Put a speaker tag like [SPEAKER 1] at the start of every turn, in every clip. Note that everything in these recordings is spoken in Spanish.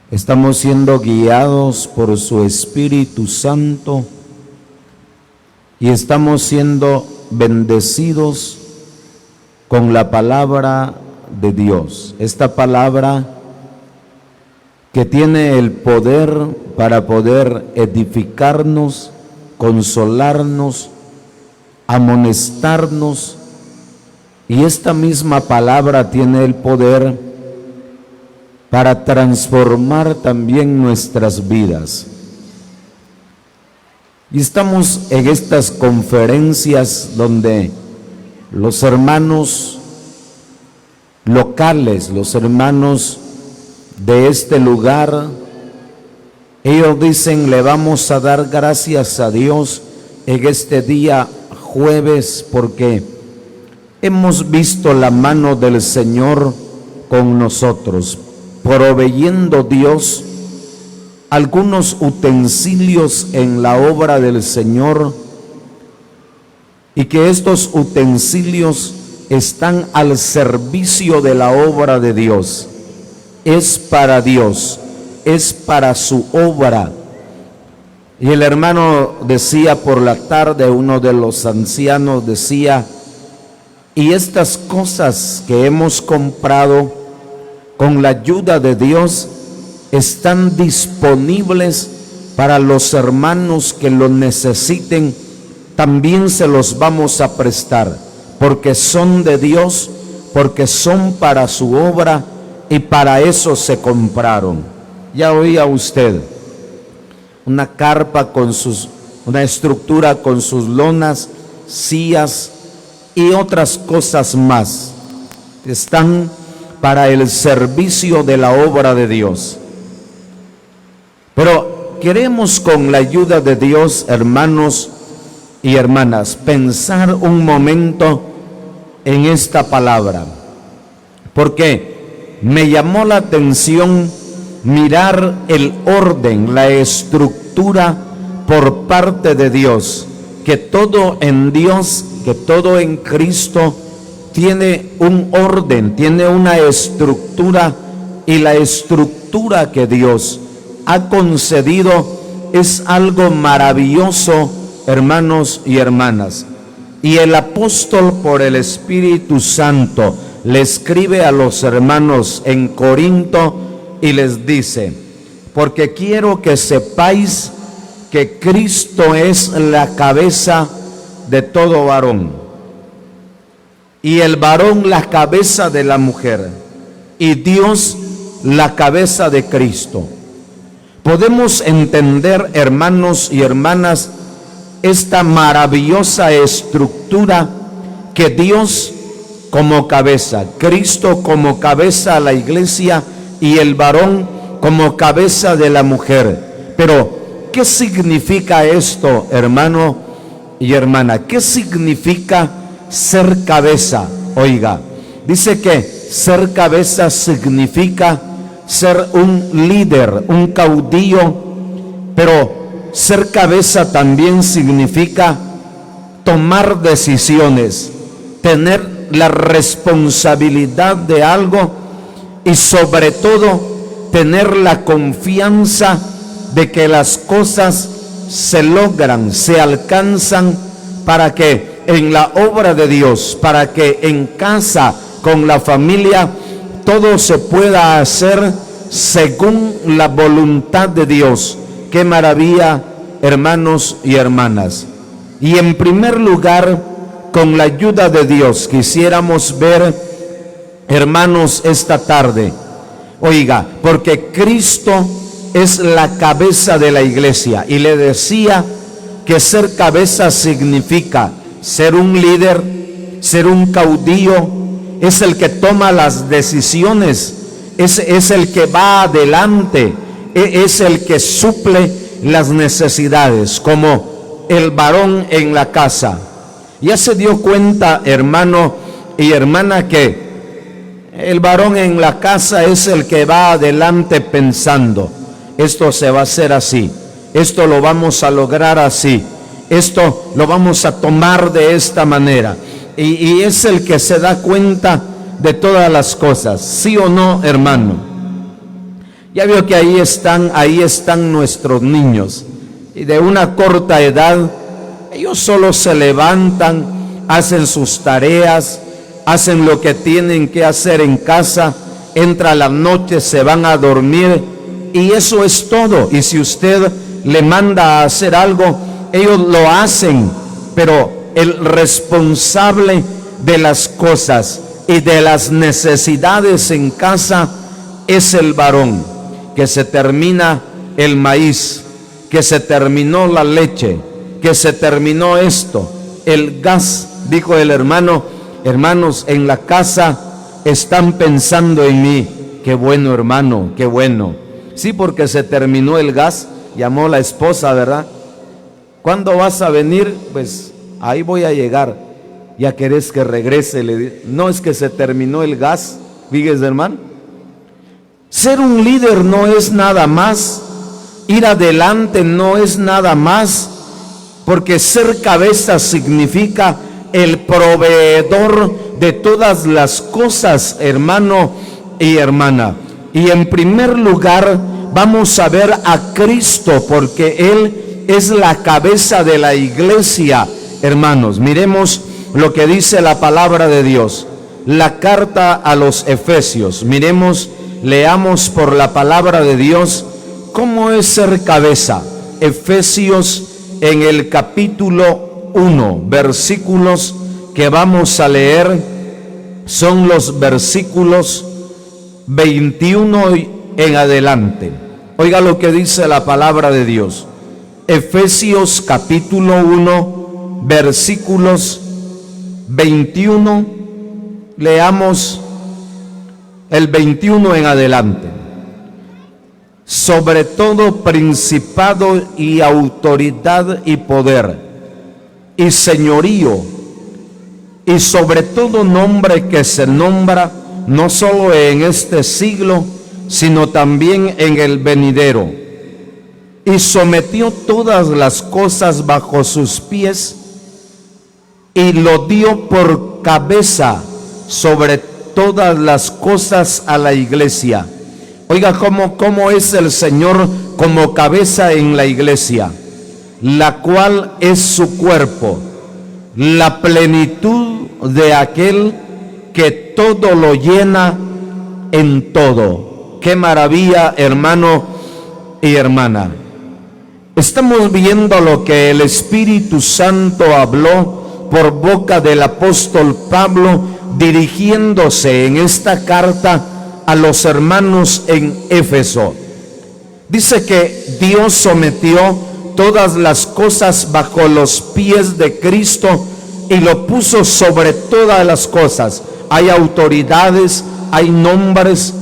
[SPEAKER 1] Estamos siendo guiados por su Espíritu Santo y estamos siendo bendecidos con la palabra de Dios. Esta palabra que tiene el poder para poder edificarnos, consolarnos, amonestarnos, y esta misma palabra tiene el poder para transformar también nuestras vidas. Y estamos en estas conferencias donde los hermanos locales, los hermanos de este lugar, ellos dicen: le vamos a dar gracias a Dios en este día jueves porque hemos visto la mano del Señor con nosotros, proveyendo Dios algunos utensilios en la obra del Señor, y que estos utensilios están al servicio de la obra de Dios. Es para Dios, es para su obra. Y el hermano decía por la tarde, uno de los ancianos decía: y estas cosas que hemos comprado con la ayuda de Dios están disponibles para los hermanos que lo necesiten. También se los vamos a prestar, porque son de Dios, porque son para su obra, y para eso se compraron. Ya oía usted, una carpa con una estructura con sus lonas, sillas y otras cosas más. Están para el servicio de la obra de Dios. Pero queremos, con la ayuda de Dios, hermanos y hermanas, pensar un momento en esta palabra, porque me llamó la atención mirar el orden, la estructura por parte de Dios, que todo en Dios, que todo en Cristo tiene un orden, tiene una estructura, y la estructura que Dios ha concedido es algo maravilloso, hermanos y hermanas. Y el apóstol, por el Espíritu Santo, le escribe a los hermanos en Corinto y les dice: porque quiero que sepáis que Cristo es la cabeza de todo varón, y el varón la cabeza de la mujer, y Dios la cabeza de Cristo. Podemos entender, hermanos y hermanas, esta maravillosa estructura que Dios como cabeza, Cristo como cabeza a la iglesia, y el varón como cabeza de la mujer. Pero, ¿qué significa esto, hermano y hermana? ¿Qué significa ser cabeza? Oiga, dice que ser cabeza significa ser un líder, un caudillo, pero ser cabeza también significa tomar decisiones, tener la responsabilidad de algo, y sobre todo tener la confianza de que las cosas se logran, se alcanzan, para que en la obra de Dios, para que en casa, con la familia, todo se pueda hacer según la voluntad de Dios. ¡Qué maravilla, hermanos y hermanas! Y en primer lugar, con la ayuda de Dios, quisiéramos ver, hermanos, esta tarde, oiga, porque Cristo es la cabeza de la iglesia, y le decía que ser cabeza significa ser un líder, ser un caudillo, es el que toma las decisiones, es el que va adelante, es el que suple las necesidades, como el varón en la casa. Ya se dio cuenta, hermano y hermana, que el varón en la casa es el que va adelante pensando: esto se va a hacer así, esto lo vamos a lograr así, esto lo vamos a tomar de esta manera, y es el que se da cuenta de todas las cosas. ¿Sí o no, hermano? Ya veo que ahí están nuestros niños. Y de una corta edad, ellos solo se levantan, hacen sus tareas, hacen lo que tienen que hacer en casa, entra la noche, se van a dormir y eso es todo. Y si usted le manda a hacer algo, ellos lo hacen, pero el responsable de las cosas y de las necesidades en casa es el varón. Que se termina el maíz, que se terminó la leche, que se terminó esto, el gas, dijo el hermano, hermanos, en la casa están pensando en mí. Qué bueno, hermano, qué bueno. Sí, porque se terminó el gas, llamó la esposa, ¿verdad? ¿Cuándo vas a venir? Pues ahí voy a llegar. ¿Ya querés que regrese? Le dije. No, es que se terminó el gas. Fíjese, hermano. Ser un líder no es nada más, ir adelante no es nada más, porque ser cabeza significa el proveedor de todas las cosas, hermano y hermana. Y en primer lugar vamos a ver a Cristo, porque Él es la cabeza de la iglesia, hermanos. Miremos lo que dice la palabra de Dios, la carta a los Efesios. Leamos por la palabra de Dios cómo es ser cabeza. Efesios en el capítulo 1, versículos que vamos a leer son los versículos 21 en adelante. Oiga lo que dice la palabra de Dios. Efesios capítulo 1, versículos 21. Leamos el 21 en adelante. Sobre todo principado y autoridad y poder y señorío, y sobre todo nombre que se nombra no solo en este siglo, sino también en el venidero. Y sometió todas las cosas bajo sus pies y lo dio por cabeza sobre todas las cosas a la iglesia. Oiga cómo es el Señor como cabeza en la iglesia, la cual es su cuerpo, la plenitud de aquel que todo lo llena en todo. Qué maravilla, hermano y hermana. Estamos viendo lo que el Espíritu Santo habló por boca del apóstol Pablo, dirigiéndose en esta carta a los hermanos en Éfeso. Dice que Dios sometió todas las cosas bajo los pies de Cristo y lo puso sobre todas las cosas. Hay autoridades, hay nombres,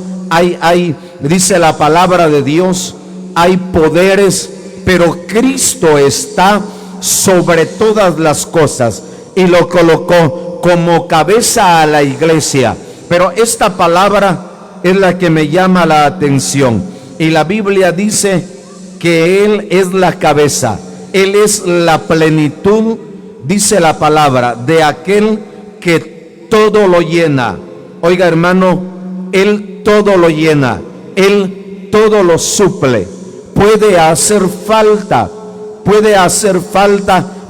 [SPEAKER 1] dice la palabra de Dios, hay poderes, pero Cristo está sobre todas las cosas y lo colocó como cabeza a la iglesia. Pero esta palabra es la que me llama la atención, y la Biblia dice que Él es la cabeza, Él es la plenitud, dice la palabra, de aquel que todo lo llena. Oiga, hermano, Él todo lo llena, Él todo lo suple. Puede hacer falta,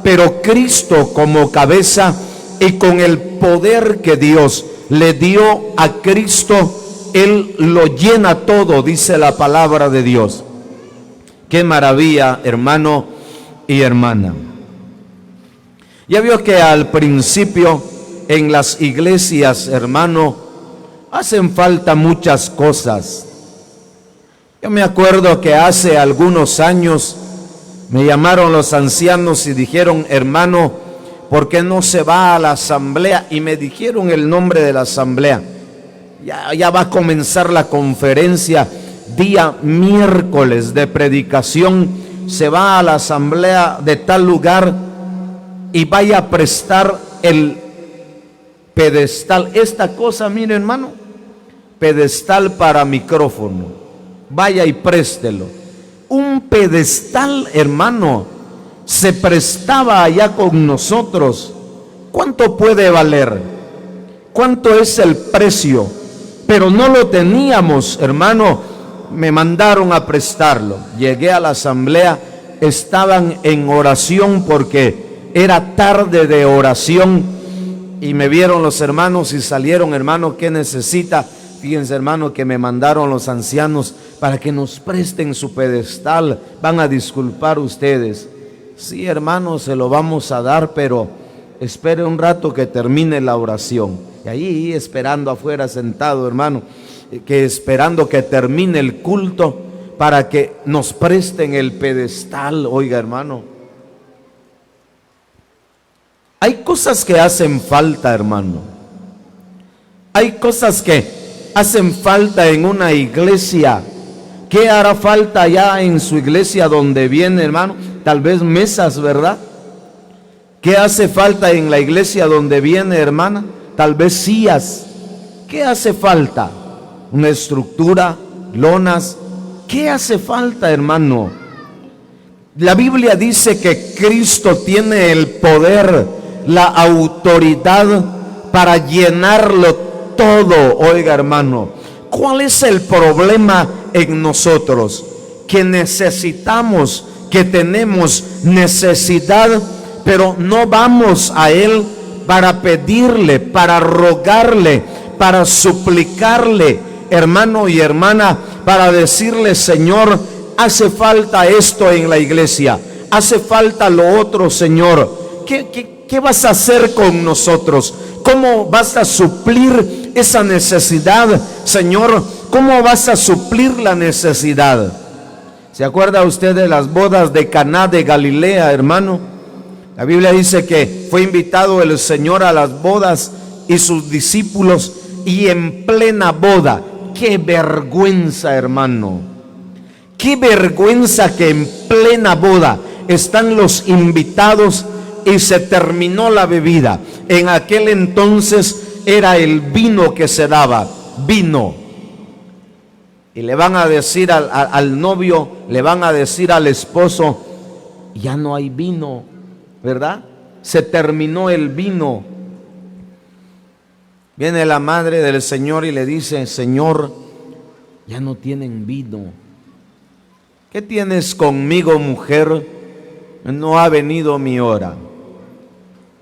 [SPEAKER 1] pero Cristo como cabeza y con el poder que Dios le dio a Cristo, Él lo llena todo, dice la palabra de Dios. Qué maravilla, hermano y hermana. Ya vio que al principio en las iglesias, hermano, hacen falta muchas cosas. Yo me acuerdo que hace algunos años me llamaron los ancianos y dijeron: hermano, ¿por qué no se va a la asamblea? Y me dijeron el nombre de la asamblea. Ya va a comenzar la conferencia, día miércoles de predicación. Se va a la asamblea de tal lugar y vaya a prestar el pedestal. Esta cosa, mire, hermano, pedestal para micrófono. Vaya y préstelo. Un pedestal, hermano, se prestaba allá con nosotros. ¿Cuánto puede valer? ¿Cuánto es el precio? Pero no lo teníamos, hermano, me mandaron a prestarlo. Llegué a la asamblea, estaban en oración porque era tarde de oración y me vieron los hermanos y salieron. Hermano, ¿qué necesita? Fíjense, hermano, que me mandaron los ancianos para que nos presten su pedestal. Van a disculpar ustedes. Sí, hermano, se lo vamos a dar, pero espere un rato que termine la oración. Y ahí esperando afuera sentado, hermano, que esperando que termine el culto para que nos presten el pedestal. Oiga, hermano, hay cosas que hacen falta, hermano. Hay cosas que hacen falta en una iglesia. ¿Qué hará falta allá en su iglesia donde viene, hermano? Tal vez mesas, ¿verdad? ¿Qué hace falta en la iglesia donde viene, hermana? Tal vez sillas. ¿Qué hace falta? Una estructura, lonas. ¿Qué hace falta, hermano? La Biblia dice que Cristo tiene el poder, la autoridad para llenarlo todo. Oiga, hermano, ¿cuál es el problema en nosotros? Que necesitamos, que tenemos necesidad, pero no vamos a Él para pedirle, para rogarle, para suplicarle, hermano y hermana, para decirle: Señor, hace falta esto en la iglesia, hace falta lo otro, Señor. ¿Qué vas a hacer con nosotros? ¿Cómo vas a suplir esa necesidad, Señor? ¿Cómo vas a suplir la necesidad? ¿Se acuerda usted de las bodas de Caná de Galilea, hermano? La Biblia dice que fue invitado el Señor a las bodas y sus discípulos, y en plena boda. ¡Qué vergüenza, hermano! ¡Qué vergüenza que en plena boda están los invitados y se terminó la bebida! En aquel entonces era el vino que se daba, vino. Y le van a decir al novio, le van a decir al esposo: ya no hay vino, ¿verdad? Se terminó el vino. Viene la madre del Señor y le dice: Señor, ya no tienen vino. ¿Qué tienes conmigo, mujer? No ha venido mi hora.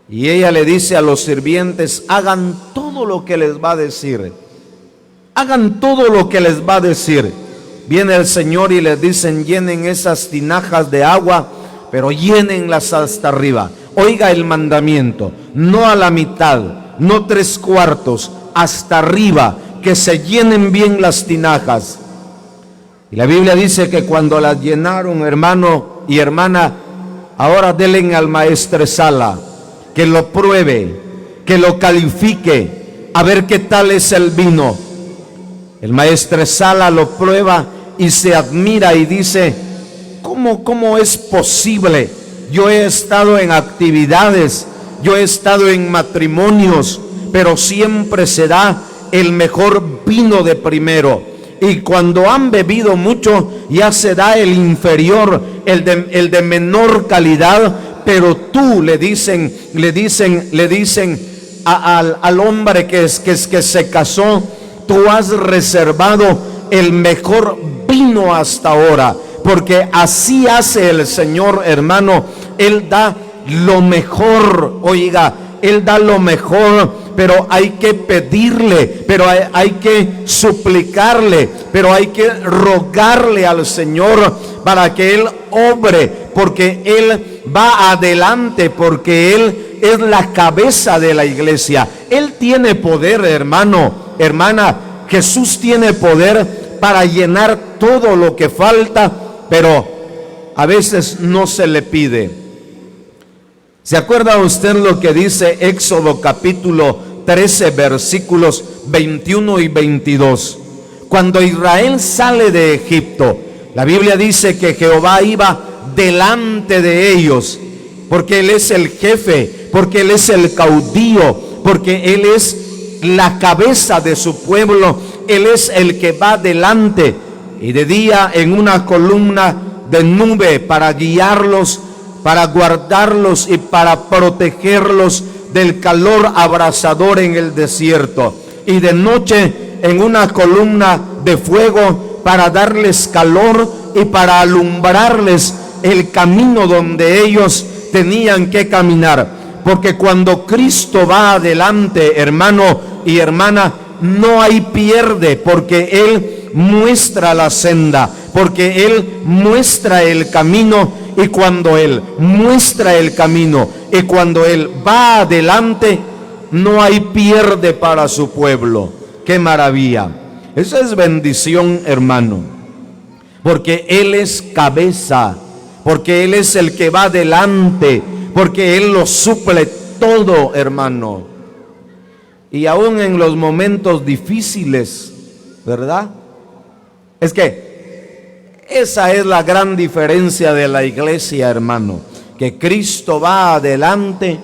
[SPEAKER 1] Y ella le dice a los sirvientes: hagan todo lo que les va a decir. Hagan todo lo que les va a decir. Viene el Señor y les dicen: llenen esas tinajas de agua, pero llénenlas hasta arriba. Oiga el mandamiento: no a la mitad, no 3/4, hasta arriba, que se llenen bien las tinajas. Y la Biblia dice que cuando las llenaron, hermano y hermana, ahora denle al maestresala que lo pruebe, que lo califique, a ver qué tal es el vino. El maestresala lo prueba y se admira y dice: ¿Cómo es posible? Yo he estado en actividades, yo he estado en matrimonios, pero siempre se da el mejor vino de primero. Y cuando han bebido mucho, ya se da el inferior, el de menor calidad. Pero tú, le dicen al hombre que se casó: tú has reservado el mejor vino hasta ahora. Porque así hace el Señor, hermano. Él da lo mejor. Oiga, Él da lo mejor, pero hay que pedirle, pero hay que suplicarle, pero hay que rogarle al Señor para que Él obre, porque Él va adelante, porque Él es la cabeza de la iglesia. Él tiene poder, hermano, hermana. Jesús tiene poder para llenar todo lo que falta, pero a veces no se le pide. ¿Se acuerda usted lo que dice Éxodo capítulo 13, versículos 21 y 22? Cuando Israel sale de Egipto, la Biblia dice que Jehová iba delante de ellos, porque Él es el jefe, porque Él es el caudillo, porque Él es la cabeza de su pueblo. Él es el que va delante, y de día en una columna de nube para guiarlos, para guardarlos y para protegerlos del calor abrasador en el desierto, y de noche en una columna de fuego para darles calor y para alumbrarles el camino donde ellos tenían que caminar. Porque cuando Cristo va adelante, hermano y hermana, no hay pierde, porque Él muestra la senda, porque Él muestra el camino. Y cuando Él muestra el camino y cuando Él va adelante, no hay pierde para su pueblo. ¡Qué maravilla! Esa es bendición, hermano, porque Él es cabeza, porque Él es el que va adelante, porque Él lo suple todo, hermano. Y aún en los momentos difíciles, ¿verdad? Es que esa es la gran diferencia de la iglesia, hermano, que Cristo va adelante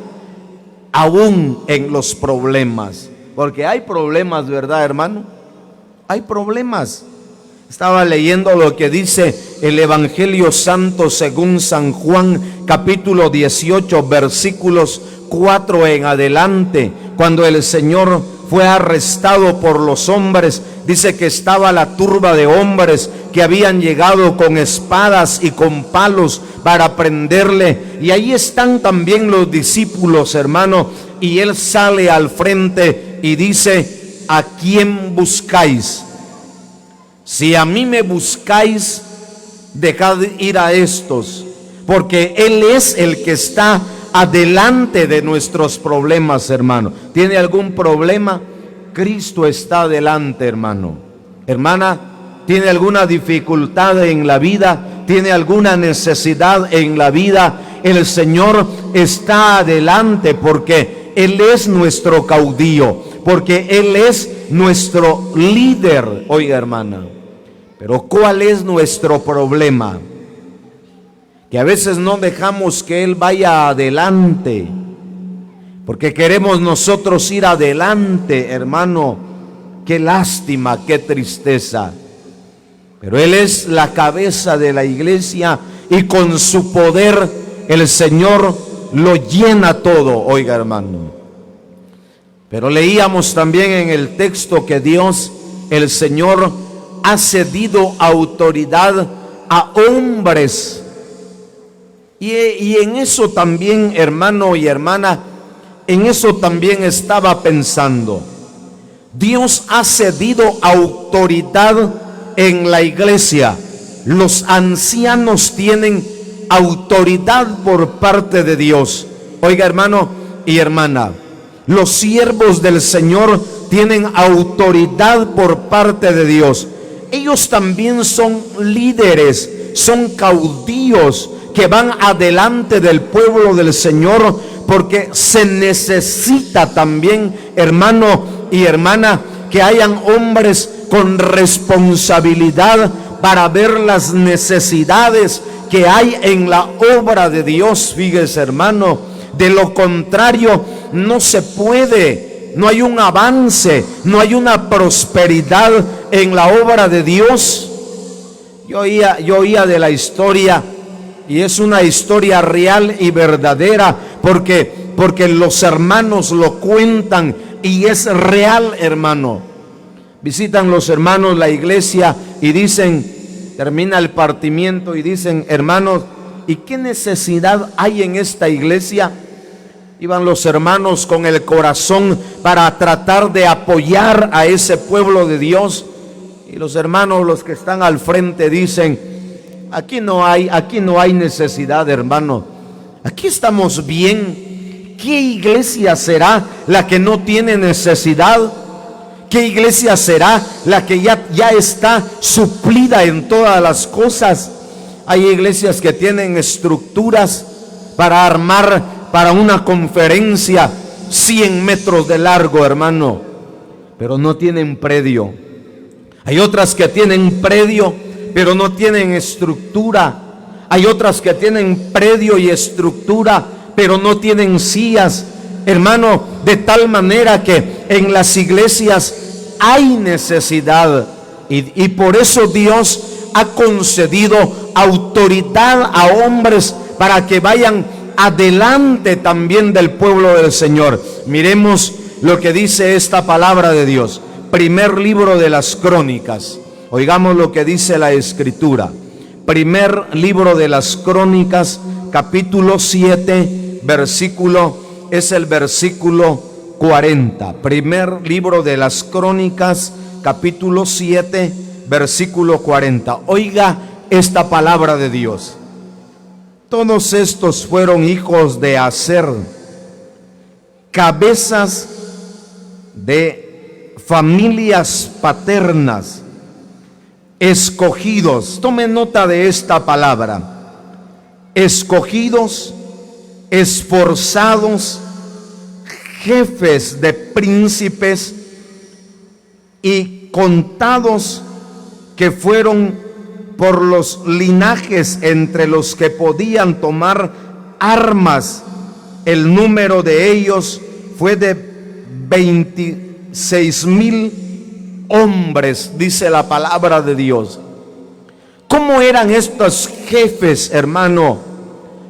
[SPEAKER 1] aún en los problemas. Porque hay problemas, ¿verdad, hermano? Hay problemas. Estaba leyendo lo que dice el Evangelio Santo según San Juan, capítulo 18, versículos 4 en adelante. Cuando el Señor fue arrestado por los hombres, dice que estaba la turba de hombres que habían llegado con espadas y con palos para prenderle. Y ahí están también los discípulos, hermano. Y Él sale al frente y dice: ¿a quién buscáis? Si a mí me buscáis, dejad ir a estos, porque Él es el que está adelante de nuestros problemas, hermano. ¿Tiene algún problema? Cristo está adelante, hermano. Hermana, ¿tiene alguna dificultad en la vida? ¿Tiene alguna necesidad en la vida? El Señor está adelante, porque Él es nuestro caudillo, porque Él es nuestro líder. Oiga, hermana, pero ¿cuál es nuestro problema? Que a veces no dejamos que Él vaya adelante, porque queremos nosotros ir adelante, hermano. Qué lástima, qué tristeza. Pero Él es la cabeza de la iglesia y con su poder el Señor lo llena todo. Oiga, hermano. Pero leíamos también en el texto que Dios, el Señor, ha cedido autoridad a hombres. Y en eso también, hermano y hermana, en eso también estaba pensando. Dios ha cedido autoridad en la iglesia. Los ancianos tienen autoridad por parte de Dios. Oiga, hermano y hermana, los siervos del Señor tienen autoridad por parte de Dios. Ellos también son líderes, son caudillos que van adelante del pueblo del Señor, porque se necesita también, hermano y hermana, que hayan hombres con responsabilidad para ver las necesidades que hay en la obra de Dios. Fíjese, hermano, de lo contrario no se puede, no hay un avance, no hay una prosperidad en la obra de Dios. Yo oía de la historia, y es una historia real y verdadera, porque los hermanos lo cuentan y es real, hermano. Visitan los hermanos la iglesia y dicen, termina el partimiento y dicen: hermanos, ¿y qué necesidad hay en esta iglesia? Iban los hermanos con el corazón para tratar de apoyar a ese pueblo de Dios, y los hermanos, los que están al frente, dicen: aquí no hay necesidad, hermano. Aquí estamos bien. ¿Qué iglesia será la que no tiene necesidad? ¿Qué iglesia será la que ya está suplida en todas las cosas? Hay iglesias que tienen estructuras para armar para una conferencia 100 metros de largo, hermano, pero no tienen predio. Hay otras que tienen predio, pero no tienen estructura. Hay otras que tienen predio y estructura, pero no tienen sillas, hermano, de tal manera que en las iglesias hay necesidad, y por eso Dios ha concedido autoridad a hombres para que vayan adelante también del pueblo del Señor. Miremos lo que dice esta palabra de Dios. Primer libro de las Crónicas, Oigamos lo que dice la Escritura. Primer libro de las Crónicas, capítulo 7, es el versículo 40. Primer libro de las Crónicas, capítulo 7, versículo 40. Oiga esta palabra de Dios. Todos estos fueron hijos de Aser, cabezas de familias paternas, escogidos. Tome nota de esta palabra: escogidos, esforzados, jefes de príncipes y contados, que fueron por los linajes entre los que podían tomar armas. El número de ellos fue de 26,000 hombres, dice la palabra de Dios. ¿Cómo eran estos jefes, hermano?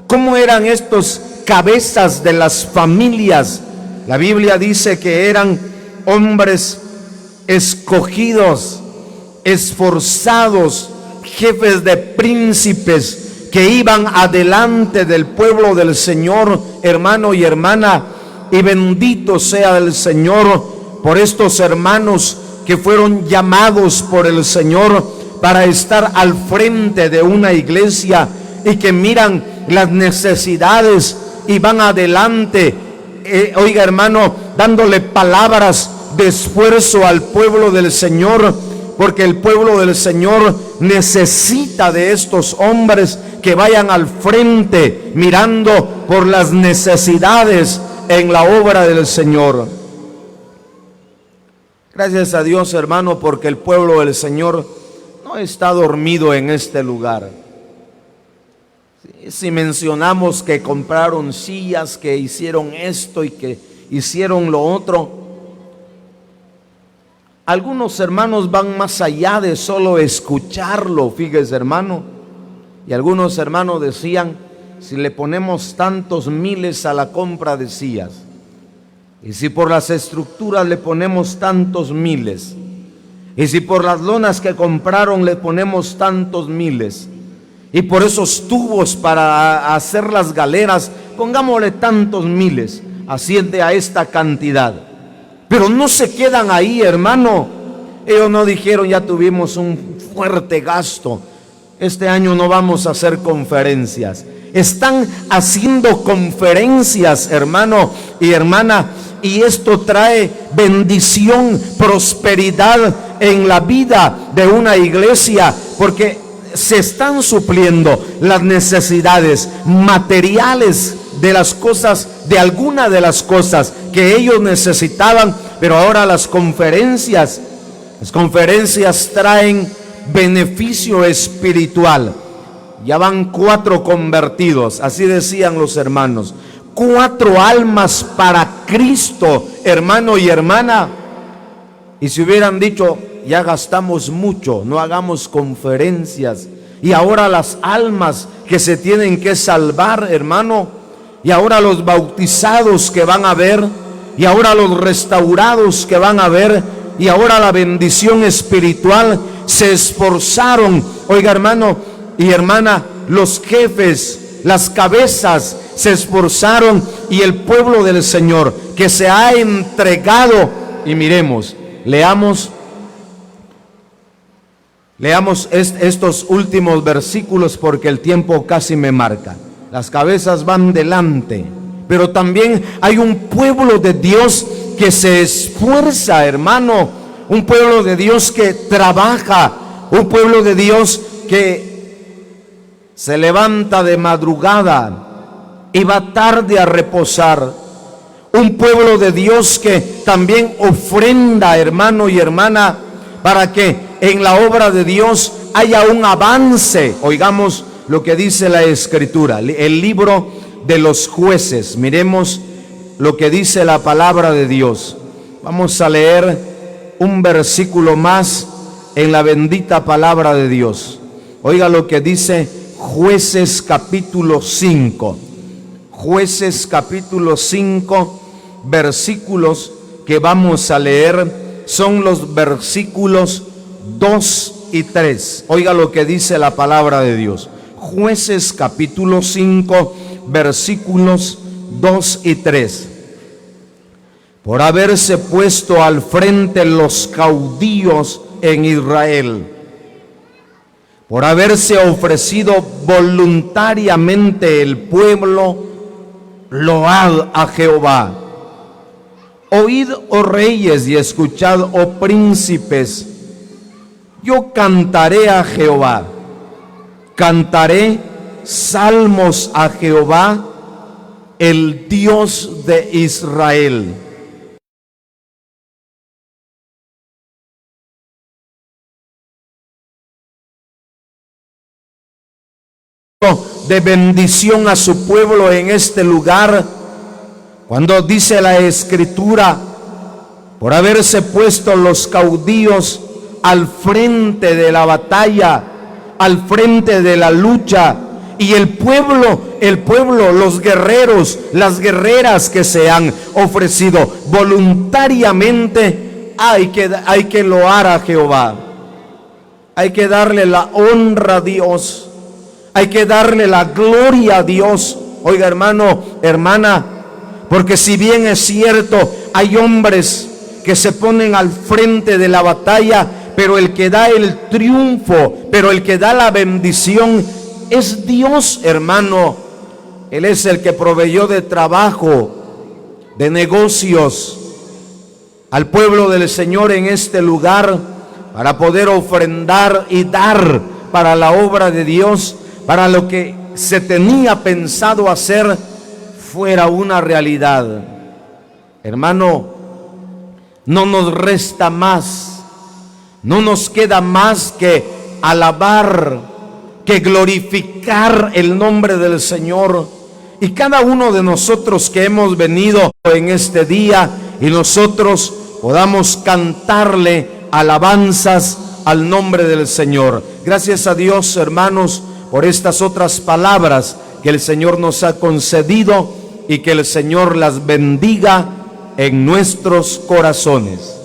[SPEAKER 1] ¿Cómo eran estos cabezas de las familias? La Biblia dice que eran hombres escogidos, esforzados, jefes de príncipes que iban adelante del pueblo del Señor, hermano y hermana. Y bendito sea el Señor por estos hermanos que fueron llamados por el Señor para estar al frente de una iglesia y que miran las necesidades y van adelante, oiga hermano, dándole palabras de esfuerzo al pueblo del Señor, porque el pueblo del Señor necesita de estos hombres que vayan al frente mirando por las necesidades en la obra del Señor. Gracias a Dios, hermano, porque el pueblo del Señor no está dormido en este lugar. Si mencionamos que compraron sillas, que hicieron esto y que hicieron lo otro, algunos hermanos van más allá de solo escucharlo, fíjese hermano. Y algunos hermanos decían: si le ponemos tantos miles a la compra de sillas, y si por las estructuras le ponemos tantos miles, y si por las lonas que compraron le ponemos tantos miles, y por esos tubos para hacer las galeras pongámosle tantos miles, asciende a esta cantidad. Pero no se quedan ahí, hermano. Ellos no dijeron: ya tuvimos un fuerte gasto, este año no vamos a hacer conferencias. Están haciendo conferencias, hermano y hermana, y esto trae bendición, prosperidad en la vida de una iglesia, porque se están supliendo las necesidades materiales de las cosas, de alguna de las cosas que ellos necesitaban. Pero ahora las conferencias traen beneficio espiritual. Ya van 4 convertidos, así decían los hermanos, 4 almas para Cristo, hermano y hermana. Y si hubieran dicho: ya gastamos mucho, no hagamos conferencias, y ahora las almas que se tienen que salvar, hermano, y ahora los bautizados que van a ver, y ahora los restaurados que van a ver, y ahora la bendición espiritual, se esforzaron, oiga hermano y hermana, los jefes, las cabezas se esforzaron, y el pueblo del Señor que se ha entregado. Y miremos, leamos estos últimos versículos, porque el tiempo casi me marca. Las cabezas van delante, pero también hay un pueblo de Dios que se esfuerza, hermano, un pueblo de Dios que trabaja, un pueblo de Dios que se levanta de madrugada y va tarde a reposar, un pueblo de Dios que también ofrenda, hermano y hermana, para que en la obra de Dios haya un avance. Oigamos lo que dice la Escritura, el libro de los Jueces. Miremos lo que dice la palabra de Dios. Vamos a leer un versículo más en la bendita palabra de Dios. Oiga lo que dice Jueces capítulo 5. Jueces capítulo 5, versículos que vamos a leer son los versículos 2 y 3. Oiga lo que dice la palabra de Dios. Jueces capítulo 5, versículos 2 y 3. Por haberse puesto al frente los caudillos en Israel, por haberse ofrecido voluntariamente el pueblo, load a Jehová. Oíd, oh reyes, y escuchad, oh príncipes. Yo cantaré a Jehová, cantaré salmos a Jehová, el Dios de Israel. De bendición a su pueblo en este lugar, cuando dice la Escritura, por haberse puesto los caudillos al frente de la batalla, al frente de la lucha, y el pueblo, los guerreros, las guerreras que se han ofrecido voluntariamente, hay que loar a Jehová, hay que darle la honra a Dios, hay que darle la gloria a Dios. Oiga, hermano, hermana, porque si bien es cierto, hay hombres que se ponen al frente de la batalla, pero el que da el triunfo, pero el que da la bendición es Dios, hermano. Él es el que proveyó de trabajo, de negocios al pueblo del Señor en este lugar, para poder ofrendar y dar para la obra de Dios, para lo que se tenía pensado hacer fuera una realidad. Hermano, no nos resta más, no nos queda más que alabar, que glorificar el nombre del Señor. Y cada uno de nosotros que hemos venido en este día, y nosotros podamos cantarle alabanzas al nombre del Señor. Gracias a Dios, hermanos, por estas otras palabras que el Señor nos ha concedido, y que el Señor las bendiga en nuestros corazones.